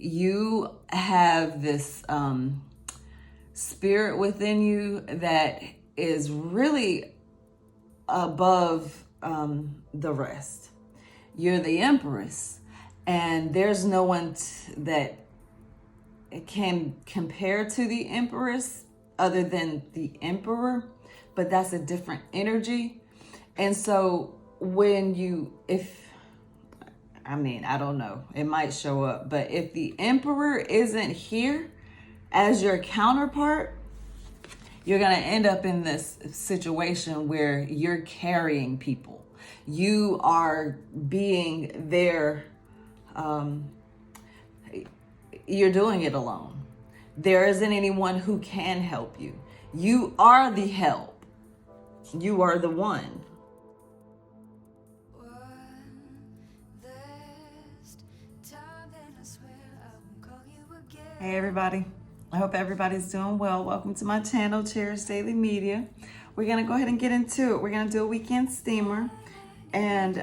you have this spirit within you that is really above the rest. You're the Empress, and there's no one that can compare to the Empress other than the Emperor, but that's a different energy. And so when I don't know, it might show up, but if the Emperor isn't here as your counterpart, you're going to end up in this situation where you're carrying people. You are being there. You're doing it alone. There isn't anyone who can help you. You are the help. You are the one. Hey everybody, I hope everybody's doing well. Welcome to my channel, Cherish Daily Media. We're gonna go ahead and get into it. We're gonna do a weekend steamer. And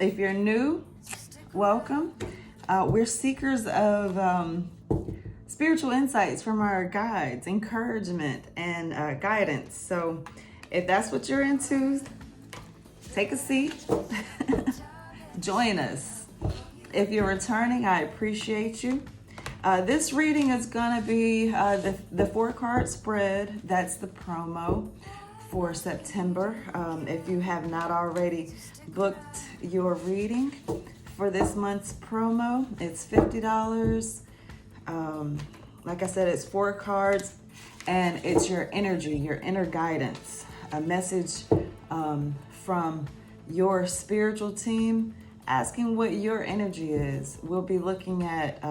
if you're new, welcome. We're seekers of spiritual insights from our guides, encouragement, and guidance. So if that's what you're into, take a seat, join us. If you're returning, I appreciate you. This reading is going to be the 4-card spread. That's the promo for September. If you have not already booked your reading for this month's promo, it's $50. Like I said, it's 4 cards, and it's your energy, your inner guidance, a message from your spiritual team asking what your energy is. We'll be looking at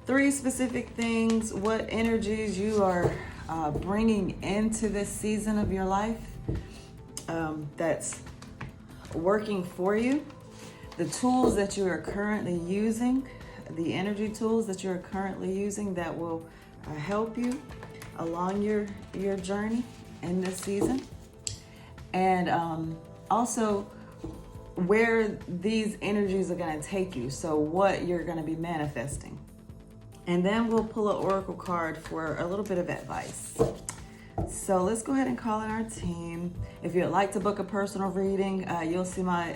3 specific things, what energies you are bringing into this season of your life that's working for you, the tools that you are currently using, the energy tools that you're currently using that will help you along your journey in this season, and also where these energies are going to take you, so what you're going to be manifesting. And then we'll pull an oracle card for a little bit of advice. So let's go ahead and call in our team. If you'd like to book a personal reading, you'll see my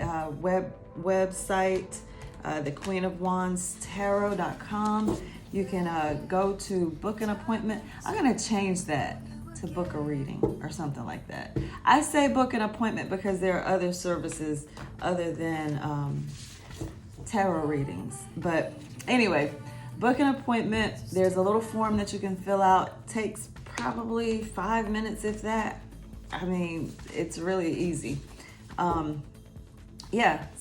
website, thequeenofwandstarot.com. You can go to book an appointment. I'm going to change that to book a reading or something like that. I say book an appointment because there are other services other than tarot readings. But anyway, book an appointment. There's a little form that you can fill out. Takes probably 5 minutes, if that. I mean, it's really easy.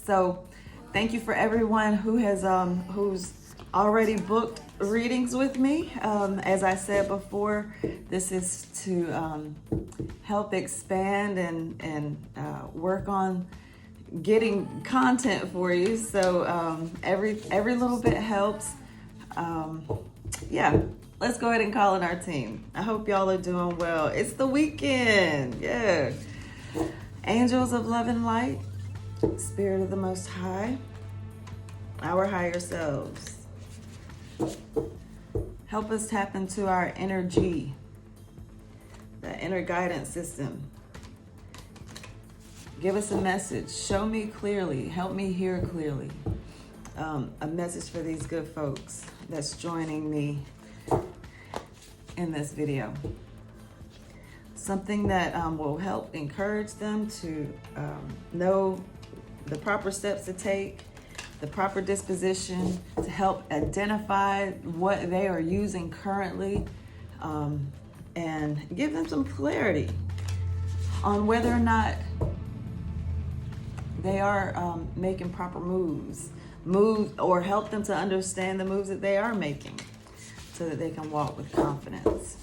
So thank you for everyone who has who's already booked readings with me. As I said before, this is to help expand and work on getting content for you. So every little bit helps. Let's go ahead and call in our team. I hope y'all are doing well. It's the weekend. Yeah. Angels of love and light, Spirit of the Most High, our higher selves, help us tap into our energy, that inner guidance system. Give us a message. Show me clearly. Help me hear clearly. A message for these good folks that's joining me in this video. Something that will help encourage them to know the proper steps to take, the proper disposition to help identify what they are using currently, and give them some clarity on whether or not they are making proper moves, or help them to understand the moves that they are making so that they can walk with confidence.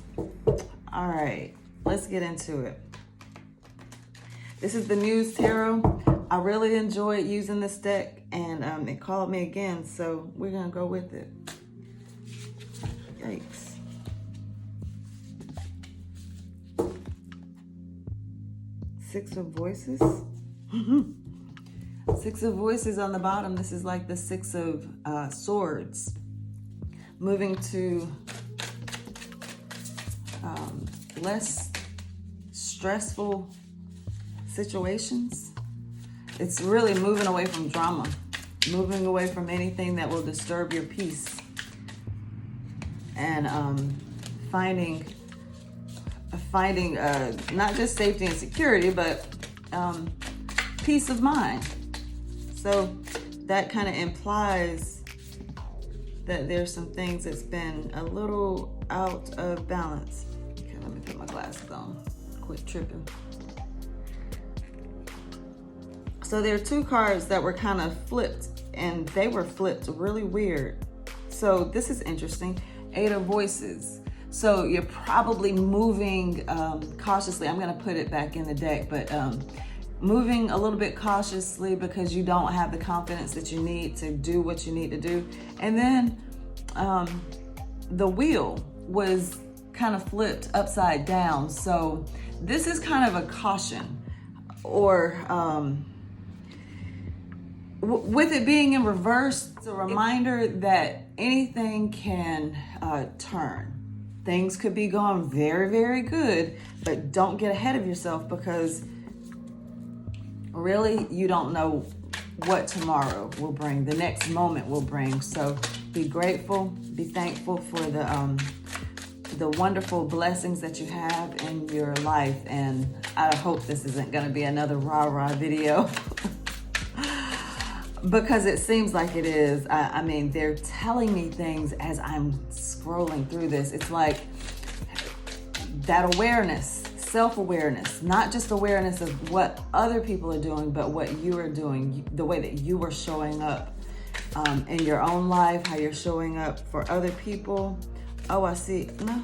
All right, let's get into it. This is the Muse Tarot. I really enjoyed using this deck, and it called me again, so we're gonna go with it. Yikes. Six of Voices. Six of Voices on the bottom. This is like the Six of Swords. Moving to less stressful situations. It's really moving away from drama. Moving away from anything that will disturb your peace. And finding not just safety and security, but peace of mind. So that kind of implies that there's some things that's been a little out of balance. Okay, let me put my glasses on. Quit tripping. So there are two cards that were kind of flipped, and they were flipped really weird. So this is interesting. Eight of Voices. So you're probably moving cautiously. I'm going to put it back in the deck, but moving a little bit cautiously because you don't have the confidence that you need to do what you need to do. And then the wheel was kind of flipped upside down. So this is kind of a caution, or with it being in reverse, it's a reminder that anything can turn. Things could be going very, very good, but don't get ahead of yourself, because really you don't know what tomorrow will bring, the next moment will bring. So be grateful, be thankful for the wonderful blessings that you have in your life. And I hope this isn't going to be another rah-rah video. Because it seems like it is. I mean, they're telling me things as I'm scrolling through this. It's like that awareness, self-awareness, not just awareness of what other people are doing, but what you are doing, the way that you are showing up in your own life, how you're showing up for other people. Oh, I see. No,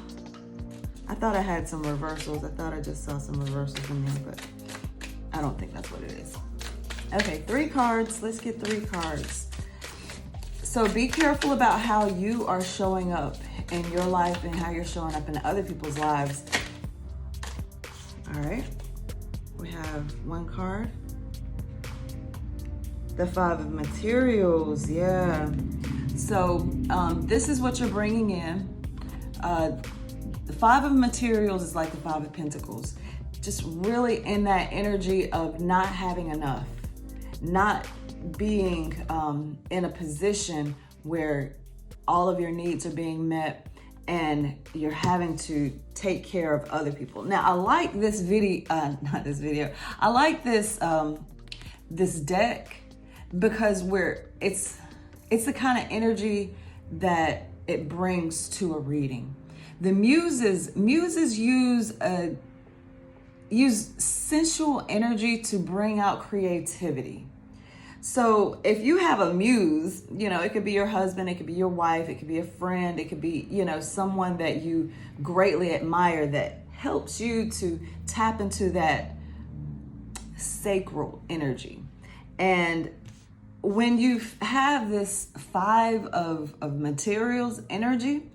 I thought I had some reversals. I thought I just saw some reversals in there, but I don't think that's what it is. Okay, 3 cards. Let's get 3 cards. So be careful about how you are showing up in your life and how you're showing up in other people's lives. All right. We have 1 card. The 5 of Materials. Yeah. So this is what you're bringing in. The 5 of Materials is like the 5 of Pentacles. Just really in that energy of not having enough. Not being in a position where all of your needs are being met and you're having to take care of other people. Now, I like this video, I like this this deck, because it's the kind of energy that it brings to a reading. The muses use sensual energy to bring out creativity. So if you have a muse, it could be your husband, it could be your wife, it could be a friend, it could be, someone that you greatly admire that helps you to tap into that sacral energy. And when you have this 5 of Materials energy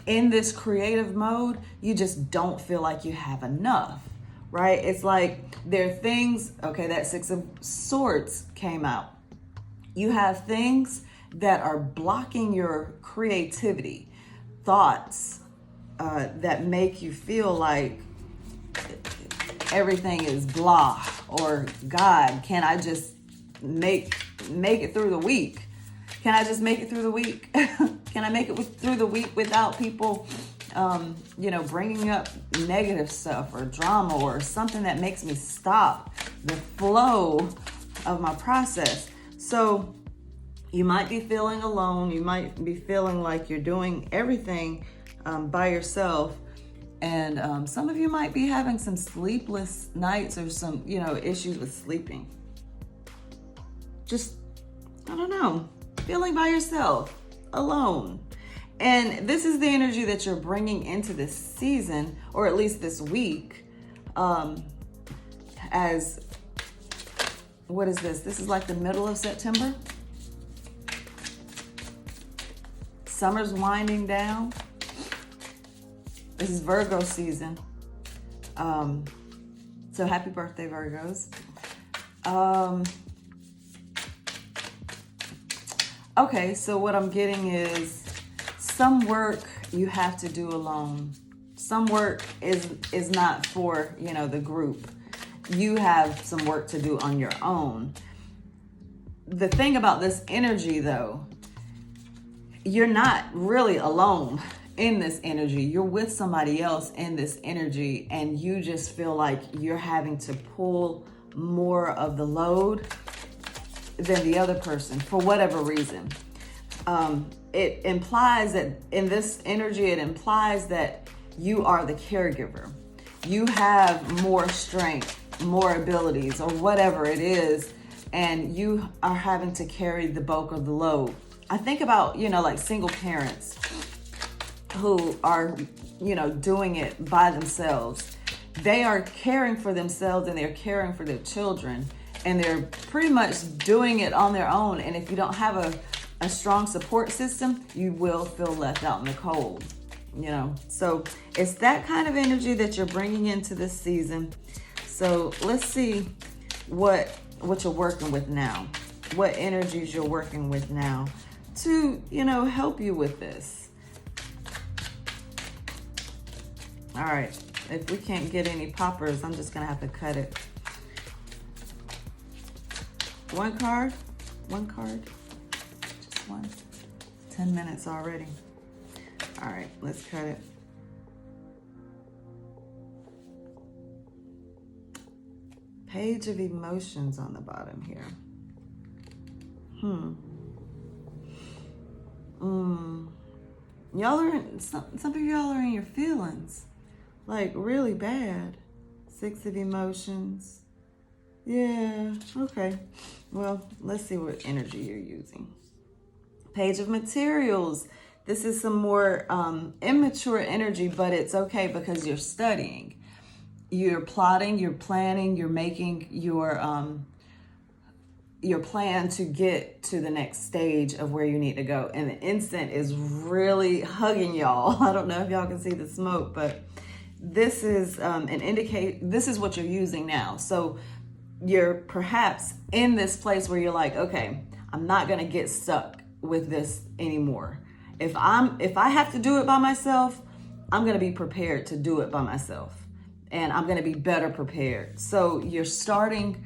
in this creative mode, you just don't feel like you have enough. Right? It's like there are things, okay, that 6 of Swords came out. You have things that are blocking your creativity, thoughts that make you feel like everything is blah, or God, can I just make it through the week? Can I just make it through the week? Can I make it through the week without people bringing up negative stuff or drama or something that makes me stop the flow of my process? So you might be feeling alone. You might be feeling like you're doing everything by yourself. And some of you might be having some sleepless nights or some, issues with sleeping. Just, I don't know, feeling by yourself, alone. And this is the energy that you're bringing into this season, or at least this week, as, what is this? This is like the middle of September. Summer's winding down. This is Virgo season. So happy birthday, Virgos. Okay, so what I'm getting is some work you have to do alone. Some work is not for, the group. You have some work to do on your own. The thing about this energy, though, you're not really alone in this energy. You're with somebody else in this energy, and you just feel like you're having to pull more of the load than the other person for whatever reason. It implies that in this energy, it implies that you are the caregiver. You have more strength, more abilities, or whatever it is, and you are having to carry the bulk of the load. I think about, like single parents who are, doing it by themselves. They are caring for themselves and they're caring for their children, and they're pretty much doing it on their own. And if you don't have a strong support system, you will feel left out in the cold, So it's that kind of energy that you're bringing into this season. So let's see what you're working with now, what energies you're working with now to, help you with this. All right, if we can't get any poppers, I'm just gonna have to cut it. One card, just one. 10 minutes already. All right, let's cut it. Page of Emotions on the bottom here. Y'all are some of y'all are in your feelings, like really bad. 6 of Emotions. Yeah, okay. Well, let's see what energy you're using. Page of Materials. This is some more immature energy, but it's okay because you're studying. You're plotting, you're planning, you're making your plan to get to the next stage of where you need to go. And the instant is really hugging y'all. I don't know if y'all can see the smoke, but this is this is what you're using now. So you're perhaps in this place where you're like, okay, I'm not gonna get stuck with this anymore. If I have to do it by myself, I'm gonna be prepared to do it by myself. And I'm gonna be better prepared. So you're starting,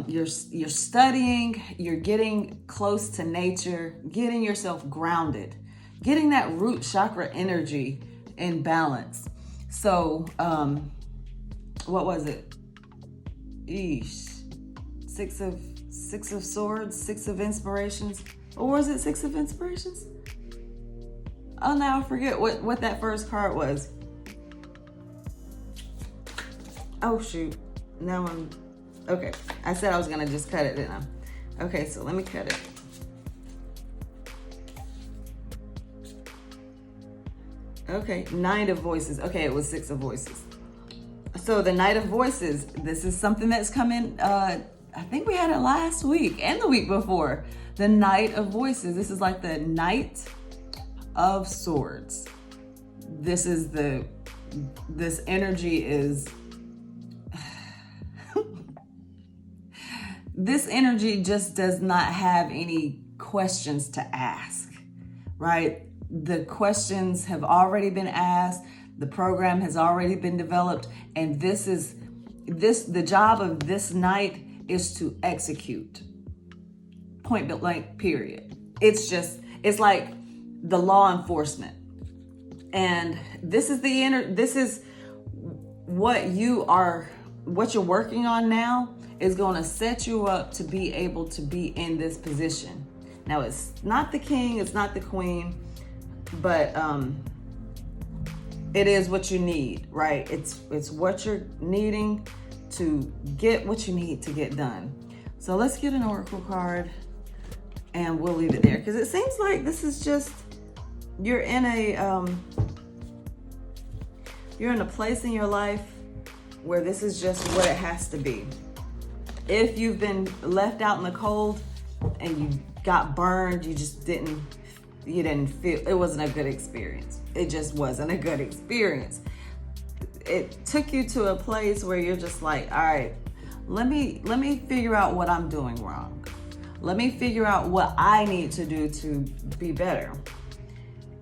you're studying, you're getting close to nature, getting yourself grounded, getting that root chakra energy in balance. So, what was it? Eesh. Six of Swords, 6 of Inspirations. Or was it 6 of Inspirations? Oh, now I forget what that first card was. Oh, shoot. Now okay. I said I was going to just cut it, didn't I? Okay, so let me cut it. Okay, 9 of Voices. Okay, it was 6 of Voices. So the Knight of Voices, this is something that's coming, I think we had it last week and the week before. The Knight of Voices. This is like the Knight of Swords. This energy is, this energy just does not have any questions to ask, right? The questions have already been asked. The program has already been developed. And the job of this knight is to execute. Point blank, period. It's like the law enforcement. And this is what you're working on now is going to set you up to be able to be in this position. Now, it's not the king, it's not the queen, but it is what you need, right? It's what you're needing to get what you need to get done. So let's get an oracle card and we'll leave it there, because it seems like this is just, you're in a place in your life where this is just what it has to be. If you've been left out in the cold and you got burned, you didn't feel, it wasn't a good experience. It just wasn't a good experience. It took you to a place where you're just like, all right, let me figure out what I'm doing wrong. Let me figure out what I need to do to be better.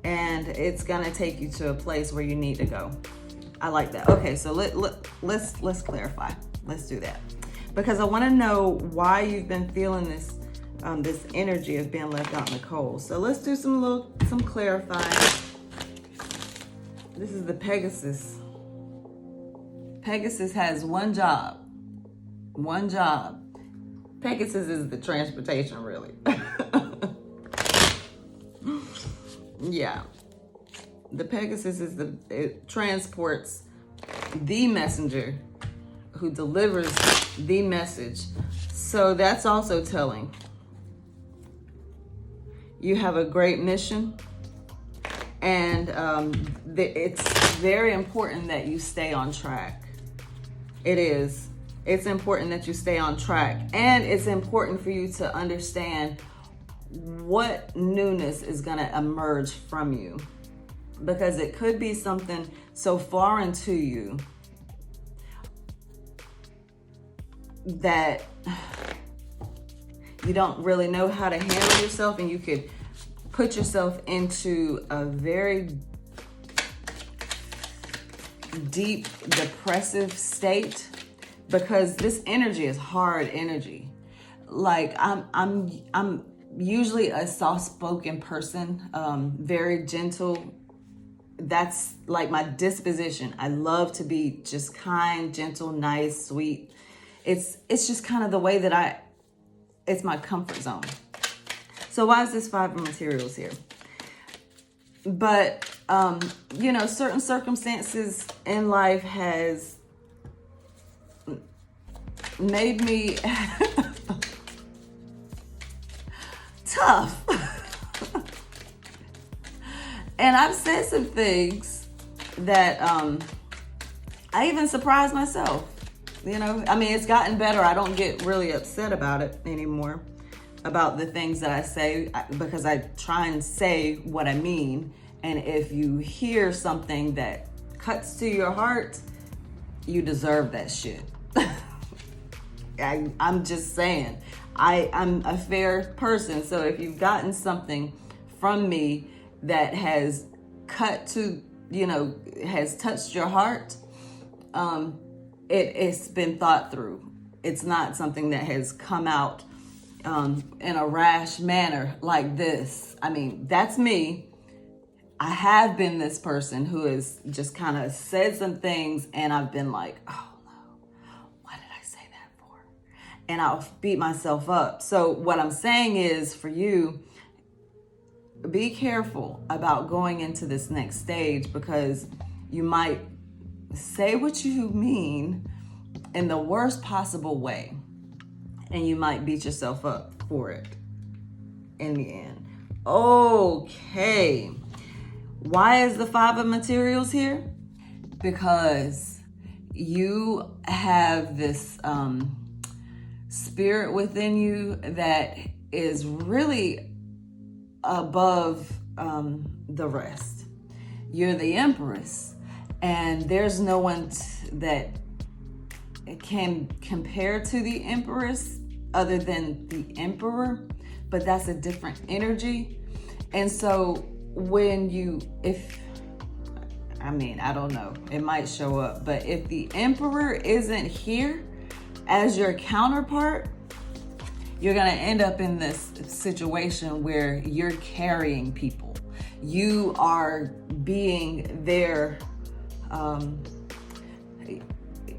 And it's gonna take you to a place where you need to go. I like that. Okay, so let's clarify. Let's do that. Because I wanna know why you've been feeling this this energy of being left out in the cold. So let's do some clarifying. This is the Pegasus. Pegasus has one job. One job. Pegasus is the transportation, really. Yeah. The Pegasus is it transports the messenger who delivers the message. So that's also telling. You have a great mission, and it's very important that you stay on track. It is. It's important that you stay on track, and it's important for you to understand what newness is going to emerge from you, because it could be something so foreign to you that you don't really know how to handle yourself, and you could put yourself into a very deep depressive state, because this energy is hard energy. Like I'm usually a soft-spoken person, very gentle. That's like my disposition. I love to be just kind, gentle, nice, sweet. It's just kind of the way that it's my comfort zone. So why is this Five of Materials here? But, certain circumstances in life has made me tough. And I've said some things that I even surprised myself. It's gotten better. I don't get really upset about it anymore, about the things that I say, because I try and say what I mean. And if you hear something that cuts to your heart, you deserve that shit. I'm just saying, I'm a fair person. So if you've gotten something from me that has cut to, has touched your heart, it's been thought through. It's not something that has come out in a rash manner like this. That's me. I have been this person who has just kind of said some things, and I've been like, oh no, why did I say that for? And I'll beat myself up. So what I'm saying is, for you, be careful about going into this next stage, because you might say what you mean in the worst possible way, and you might beat yourself up for it in the end. Okay. Why is the Five of Materials here? Because you have this spirit within you that is really above the rest. You're the Empress, and there's no one that can compare to the Empress other than the Emperor, but that's a different energy. And so when I don't know, it might show up, but if the Emperor isn't here as your counterpart, you're going to end up in this situation where you're carrying people. You are being there.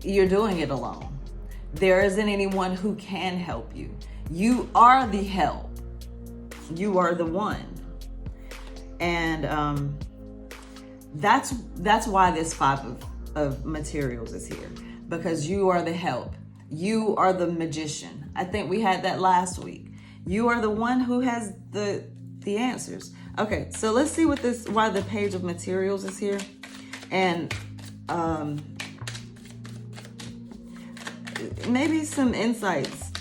You're doing it alone. There isn't anyone who can help you. You are the help. You are the one. And that's why this Five of Materials is here, because you are the help. You are the magician. I think we had that last week. You are the one who has the answers. Okay, so let's see why the Page of Materials is here, and maybe some insights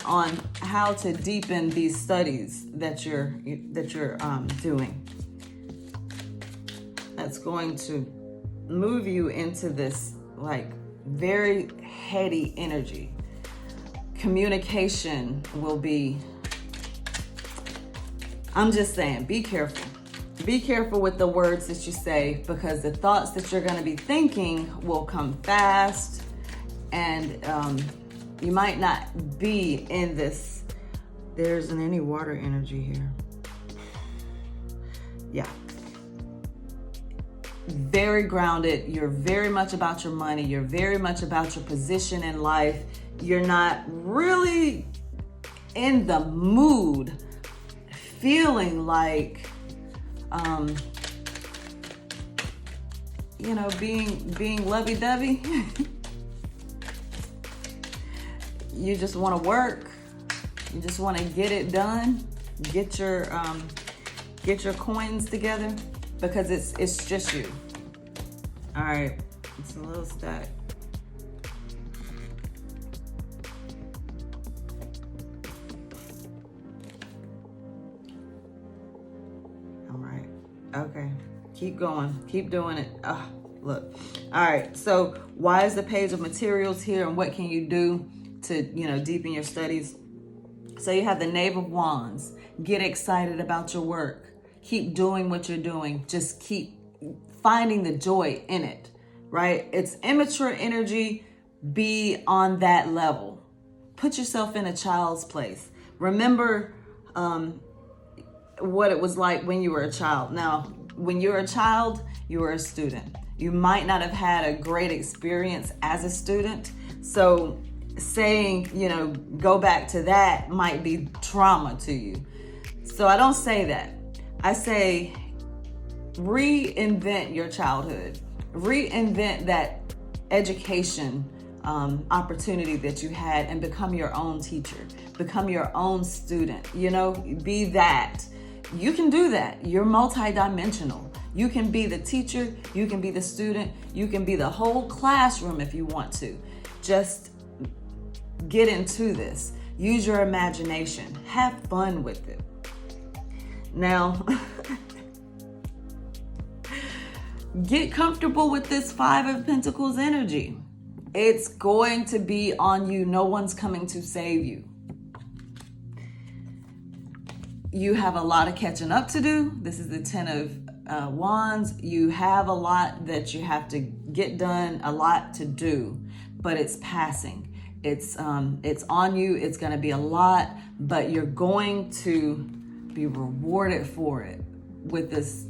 on how to deepen these studies that you're doing. That's going to move you into this like very heady energy. Communication will be, I'm just saying, be careful. Be careful with the words that you say, because the thoughts that you're going to be thinking will come fast, and you might not be in this. There isn't any water energy here. Yeah. Very grounded. You're very much about your money. You're very much about your position in life. You're not really in the mood feeling like, you know, being lovey-dovey. You just want to work. You just want to get it done. Get your coins together, because it's just you. All right, it's a little stack. Okay, keep going, keep doing it. Look. All right, so why is the Page of Materials here, and what can you do to, you know, deepen your studies? So you have the Knave of Wands. Get excited about your work. Keep doing what you're doing. Just keep finding the joy in it, right? It's immature energy. Be on that level. Put yourself in a child's place. Remember, what it was like when you were a child. Now, when you were a child, you were a student. You might not have had a great experience as a student. So saying, you know, go back to that might be trauma to you. So I don't say that. I say reinvent your childhood. Reinvent that education opportunity that you had, and become your own teacher. Become your own student. You know, be that. You can do that. You're multidimensional. You can be the teacher, you can be the student, you can be the whole classroom if you want to. Just get into this. Use your imagination. Have fun with it. Now, get comfortable with this Five of Pentacles energy. It's going to be on you. No one's coming to save you. You have a lot of catching up to do. This is the Ten of Wands. You have a lot that you have to get done, a lot to do, but it's passing. It's on you. It's going to be a lot, but you're going to be rewarded for it with this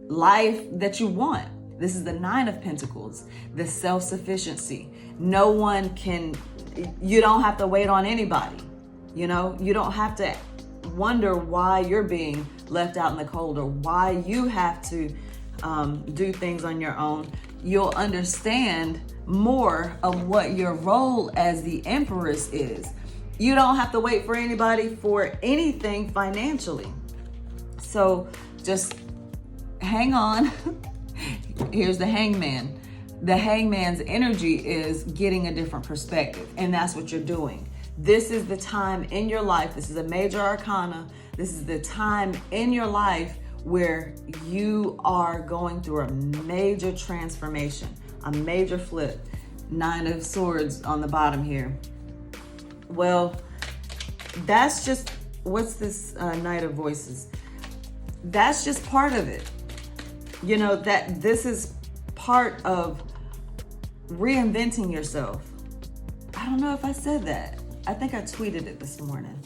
life that you want. This is the Nine of Pentacles, the self-sufficiency. No one can, you don't have to wait on anybody. You know, you don't have to wonder why you're being left out in the cold, or why you have to do things on your own. You'll understand more of what your role as the Empress is. You don't have to wait for anybody for anything financially. So just hang on. Here's the Hangman. The Hangman's energy is getting a different perspective, and that's what you're doing. This is the time in your life. This is a major arcana. This is the time in your life where you are going through a major transformation, a major flip. Nine of Swords on the bottom here. Well, that's just, what's this Knight of Voices? That's just part of it. You know, that this is part of reinventing yourself. I don't know if I said that. I think I tweeted it this morning.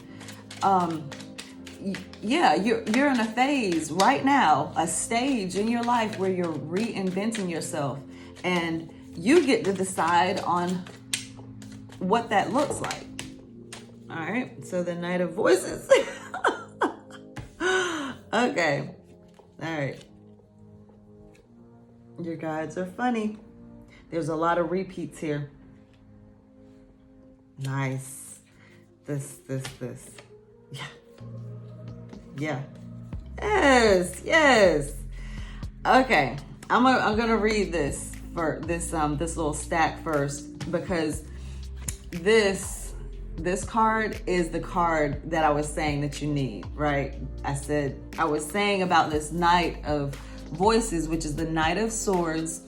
Yeah, you're in a phase right now, a stage in your life where you're reinventing yourself, and you get to decide on what that looks like. All right, so the Knight of Voices. Okay, all right. Your guides are funny. There's a lot of repeats here. Nice. This. Yeah. Yeah. Yes. Okay. I'm gonna read this for this little stack first, because this card is the card that I was saying that you need, right? I was saying about this Knight of Voices, which is the Knight of Swords,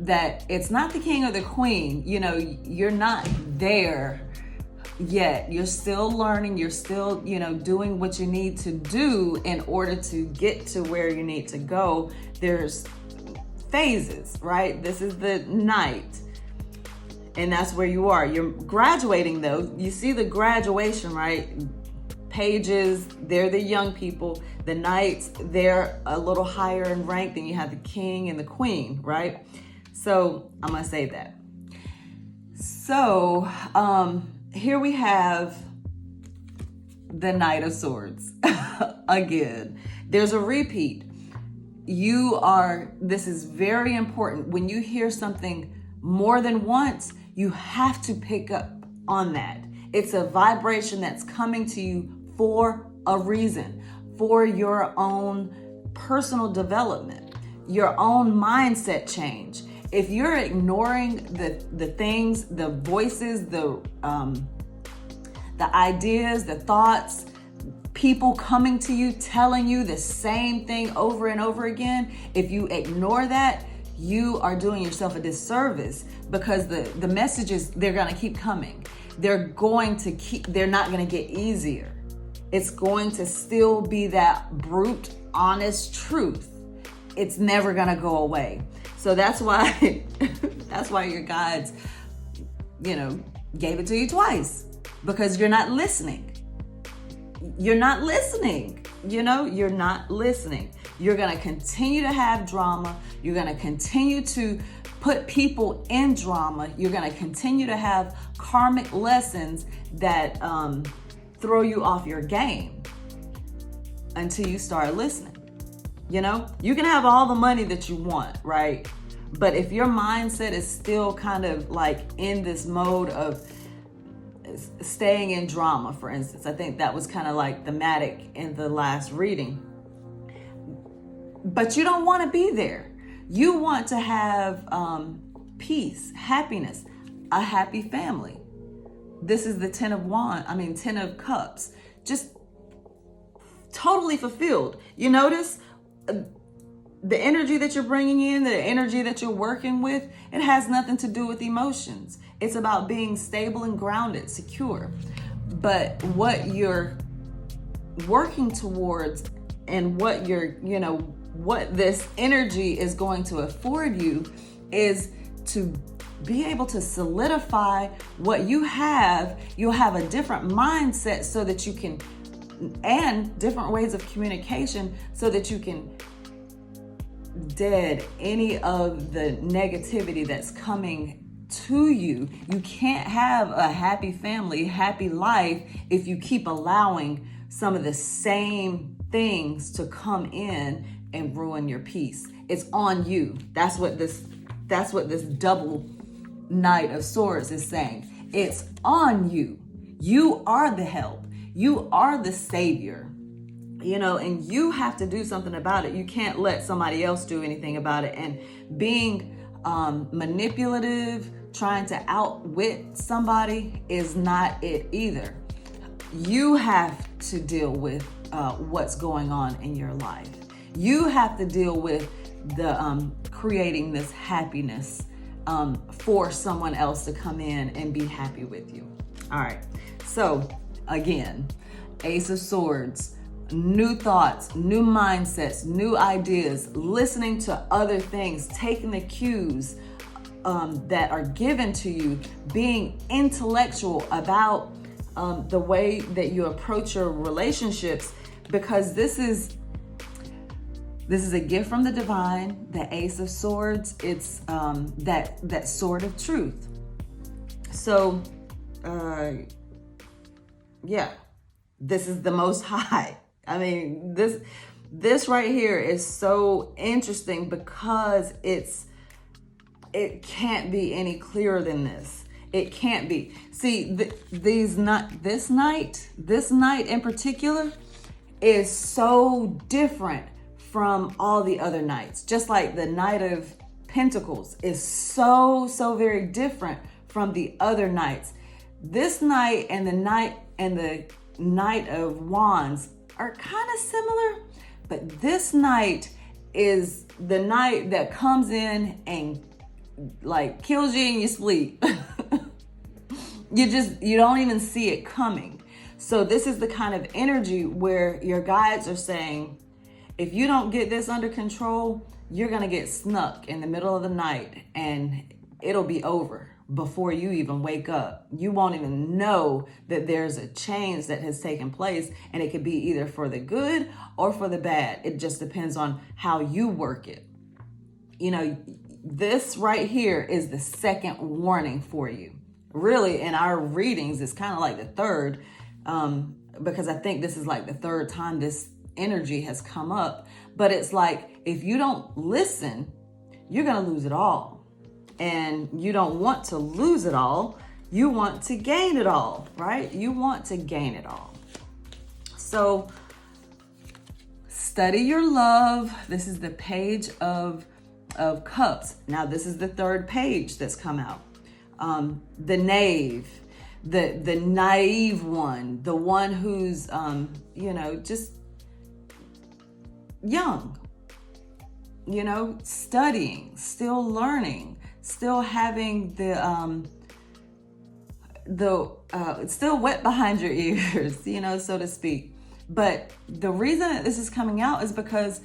that it's not the king or the queen. You know, you're not there yet. You're still learning. You're still, doing what you need to do in order to get to where you need to go. There's phases, right? This is the night, and that's where you are. You're graduating though. You see the graduation, right? Pages, they're the young people. The knights, they're a little higher in rank than you have the king and the queen, right? So I'm gonna say that. So here we have the Knight of Swords. Again, there's a repeat. This is very important. When you hear something more than once, you have to pick up on that. It's a vibration that's coming to you for a reason, for your own personal development, your own mindset change. If you're ignoring the things, the voices, the ideas, the thoughts, people coming to you, telling you the same thing over and over again, if you ignore that, you are doing yourself a disservice, because the messages, they're going to keep coming. They're not going to get easier. It's going to still be that brute, honest truth. It's never going to go away. So that's why, your guides, gave it to you twice, because you're not listening. You're not listening. You're not listening. You're going to continue to have drama. You're going to continue to put people in drama. You're going to continue to have karmic lessons that throw you off your game until you start listening. You can have all the money that you want, right? But if your mindset is still kind of like in this mode of staying in drama, for instance, I think that was kind of like thematic in the last reading. But you don't want to be there. You want to have peace, happiness, a happy family. This is the 10 of Cups. Just totally fulfilled. You notice the energy that you're bringing in, the energy that you're working with, it has nothing to do with emotions. It's about being stable and grounded, secure. But what you're working towards and what what this energy is going to afford you is to be able to solidify what you have. You'll have a different mindset so that you can, and different ways of communication so that you can dead any of the negativity that's coming to you. You can't have a happy family, happy life if you keep allowing some of the same things to come in and ruin your peace. It's on you. That's what this double Knight of Swords is saying. It's on you. You are the help. You are the savior. And you have to do something about it. You can't let somebody else do anything about it. And being manipulative, trying to outwit somebody is not it either. You have to deal with what's going on in your life. You have to deal with the creating this happiness for someone else to come in and be happy with you. All right. So again, Ace of Swords. New thoughts, new mindsets, new ideas, listening to other things, taking the cues that are given to you, being intellectual about the way that you approach your relationships, because this is a gift from the divine, the Ace of Swords. It's that sword of truth. So, this is the Most High. This right here is so interesting because it can't be any clearer than this. It can't be. See, this night in particular is so different from all the other nights. Just like the Knight of Pentacles is so very different from the other nights. This night and the Knight of Wands are kind of similar, but this night is the night that comes in and like kills you in your sleep. you don't even see it coming. So this is the kind of energy where your guides are saying, if you don't get this under control, you're going to get snuck in the middle of the night and it'll be over before you even wake up. You won't even know that there's a change that has taken place, and it could be either for the good or for the bad. It just depends on how you work it. You know, this right here is the second warning for you. Really, in our readings, it's kind of like the third, because I think this is like the third time this energy has come up. But it's like, if you don't listen, you're going to lose it all. And you don't want to lose it all. You want to gain it all, right? You want to gain it all. So study your love. This is the Page of Cups. Now, this is the third page that's come out. The Knave, the naive one, the one who's, just young, studying, still learning, still having it's still wet behind your ears, so to speak. But the reason that this is coming out is because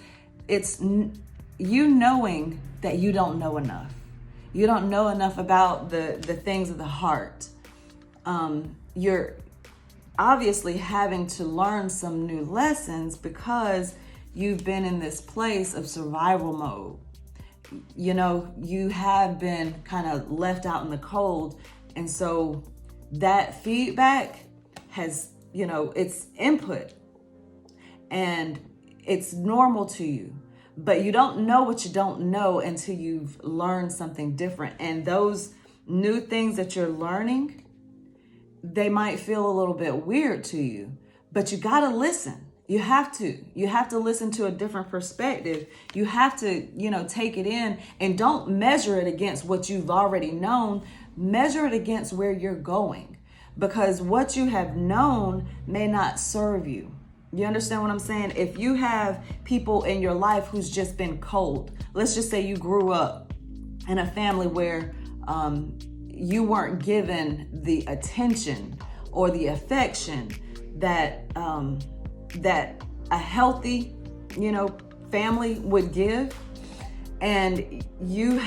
it's you knowing that you don't know enough. You don't know enough about the things of the heart. You're obviously having to learn some new lessons because you've been in this place of survival mode. You have been kind of left out in the cold. And so that feedback has, it's input and it's normal to you. But you don't know what you don't know until you've learned something different. And those new things that you're learning, they might feel a little bit weird to you, but you got to listen. You have to listen to a different perspective. You have to, take it in, and don't measure it against what you've already known. Measure it against where you're going, because what you have known may not serve you. You understand what I'm saying? If you have people in your life who's just been cold, let's just say you grew up in a family where you weren't given the attention or the affection that a healthy, family would give, and you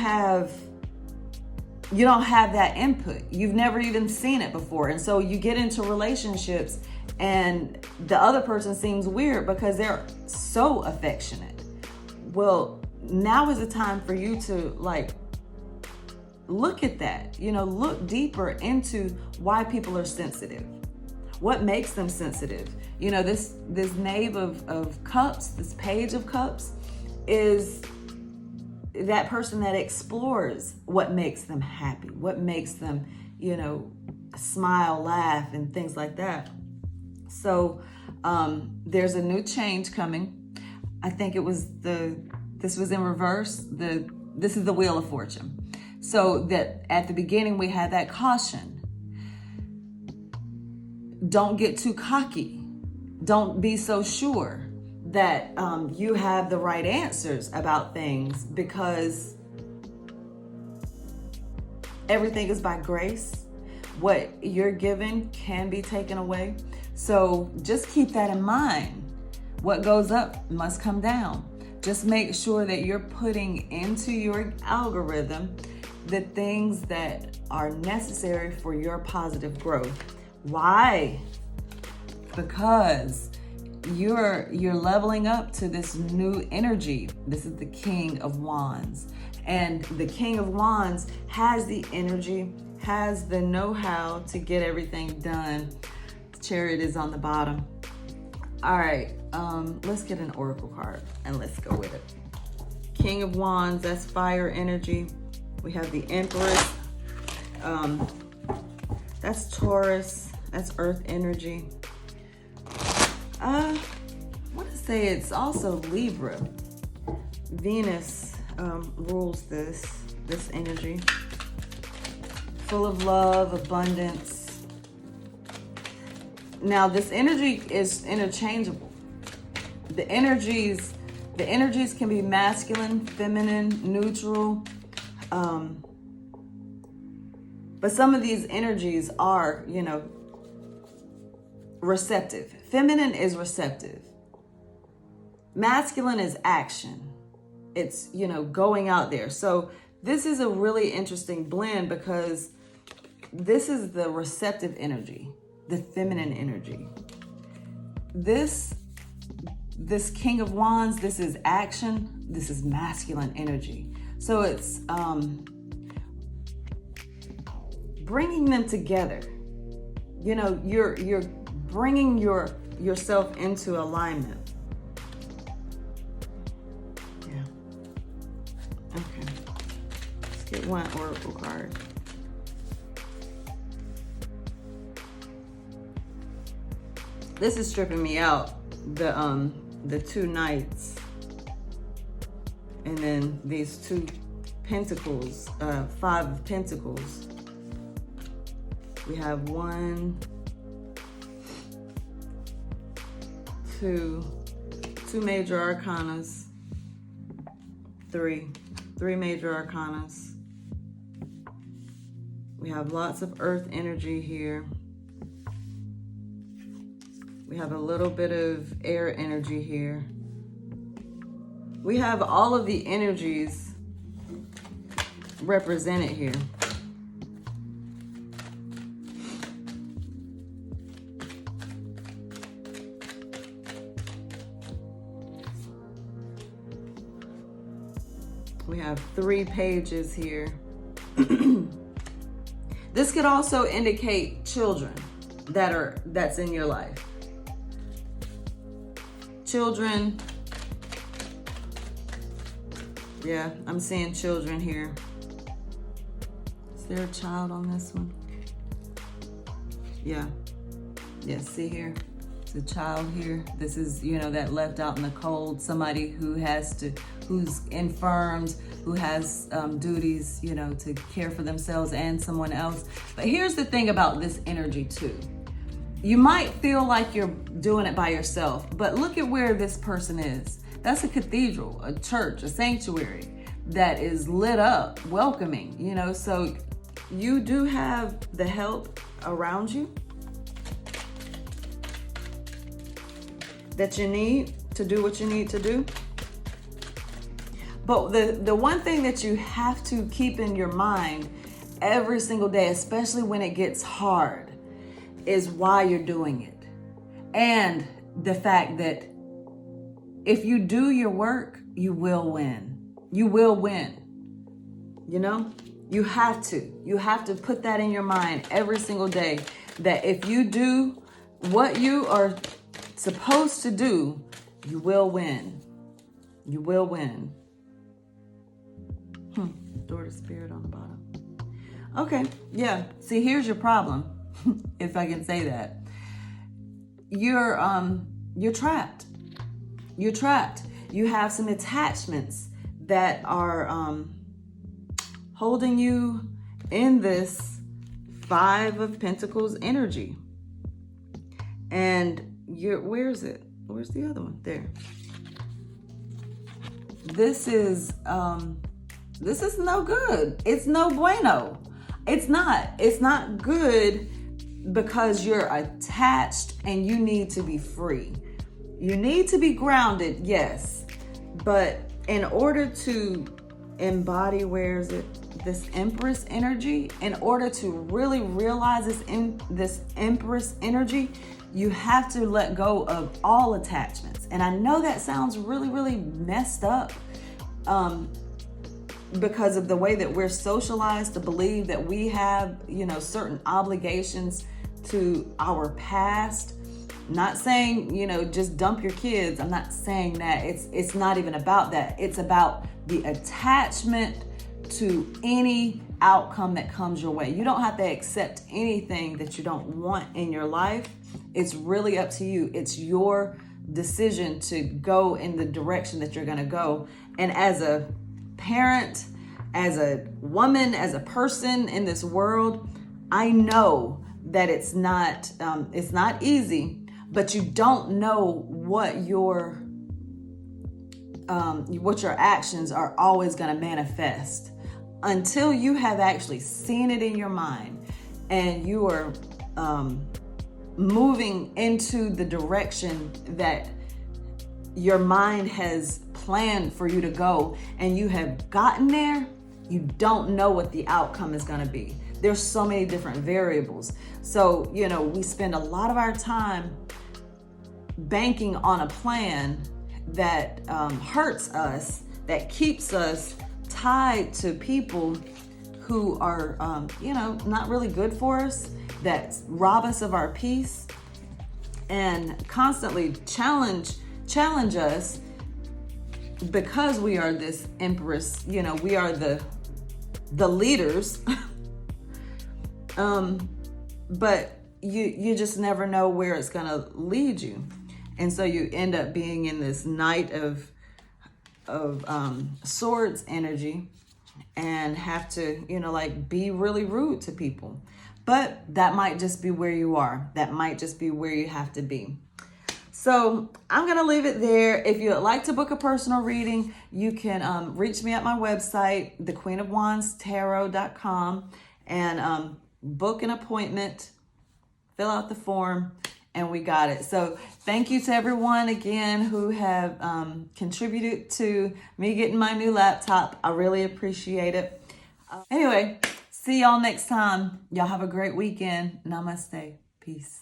don't have that input. You've never even seen it before. And so you get into relationships and the other person seems weird because they're so affectionate. Well, now is the time for you to look at that, look deeper into why people are sensitive. What makes them sensitive? This Knave of Cups, this Page of Cups, is that person that explores what makes them happy, what makes them, smile, laugh, and things like that. So there's a new change coming. I think this was in reverse. This is the Wheel of Fortune. So that at the beginning we had that caution. Don't get too cocky. Don't be so sure that you have the right answers about things, because everything is by grace. What you're given can be taken away. So just keep that in mind. What goes up must come down. Just make sure that you're putting into your algorithm the things that are necessary for your positive growth. Why? Because you're leveling up to this new energy. This is the King of Wands. And the King of Wands has the energy, has the know-how to get everything done. Chariot is on the bottom. All right, let's get an oracle card and let's go with it. King of Wands, that's fire energy. We have the Empress. That's Taurus. That's earth energy. I want to say it's also Libra. Venus rules this energy. Full of love, abundance. Now this energy is interchangeable. The energies can be masculine, feminine, neutral. But some of these energies are, receptive. Feminine is receptive. Masculine is action. It's, going out there. So this is a really interesting blend because this is the receptive energy, the feminine energy. This King of Wands, this is action. This is masculine energy. So it's bringing them together. You're bringing yourself into alignment. Yeah. Okay. Let's get one oracle card. This is stripping me out. The 2 knights, and then these 2 pentacles, 5 of pentacles. We have 1, 2 major arcanas, 3 major arcanas. We have lots of earth energy here. We have a little bit of air energy here. We have all of the energies represented here. We have 3 pages here. This could also indicate children that's in your life. Children. Yeah, I'm seeing children here. Is there a child on this one? Yeah. Yeah, see here? It's a child here. This is, that left out in the cold. Somebody who's infirmed, who has duties, to care for themselves and someone else. But here's the thing about this energy too. You might feel like you're doing it by yourself, but look at where this person is. That's a cathedral, a church, a sanctuary that is lit up, welcoming, so you do have the help around you that you need to do what you need to do. But the one thing that you have to keep in your mind every single day, especially when it gets hard, is why you're doing it. And the fact that if you do your work, you will win. You will win. You have to put that in your mind every single day, that if you do what you are supposed to do, you will win. You will win. Door to Spirit on the bottom. Okay, yeah. See, here's your problem. If I can say that. You're trapped. You're trapped. You have some attachments that are holding you in this 5 of Pentacles energy. And where is it? Where's the other one? There. This is no good. It's no bueno. It's not good, because you're attached and you need to be free. You need to be grounded, yes. But in order to embody, this Empress energy, in order to really realize this Empress energy, you have to let go of all attachments. And I know that sounds really, really messed up, because of the way that we're socialized to believe that we have, certain obligations to our past. Not saying, just dump your kids. I'm not saying that. It's not even about that. It's about the attachment to any outcome that comes your way. You don't have to accept anything that you don't want in your life. It's really up to you. It's your decision to go in the direction that you're going to go. And as a parent, as a woman, as a person in this world, I know that it's not easy, but you don't know what your actions are always going to manifest. until you have actually seen it in your mind and you are moving into the direction that your mind has planned for you to go, and you have gotten there, you don't know what the outcome is going to be. There's so many different variables. So, you know, we spend a lot of our time banking on a plan that hurts us, that keeps us tied to people who are, you know, not really good for us, that rob us of our peace, and constantly challenge us, because we are this empress, you know, we are the leaders. But you just never know where it's gonna lead you. And so you end up being in this Knight of Swords energy, and have to, you know, like, be really rude to people. But that might just be where you are. That might just be where you have to be. So I'm going to leave it there. If you would like to book a personal reading, you can reach me at my website, thequeenofwandstarot.com, and book an appointment, fill out the form, and we got it. So thank you to everyone again who have contributed to me getting my new laptop. I really appreciate it. Anyway, see y'all next time. Y'all have a great weekend. Namaste. Peace.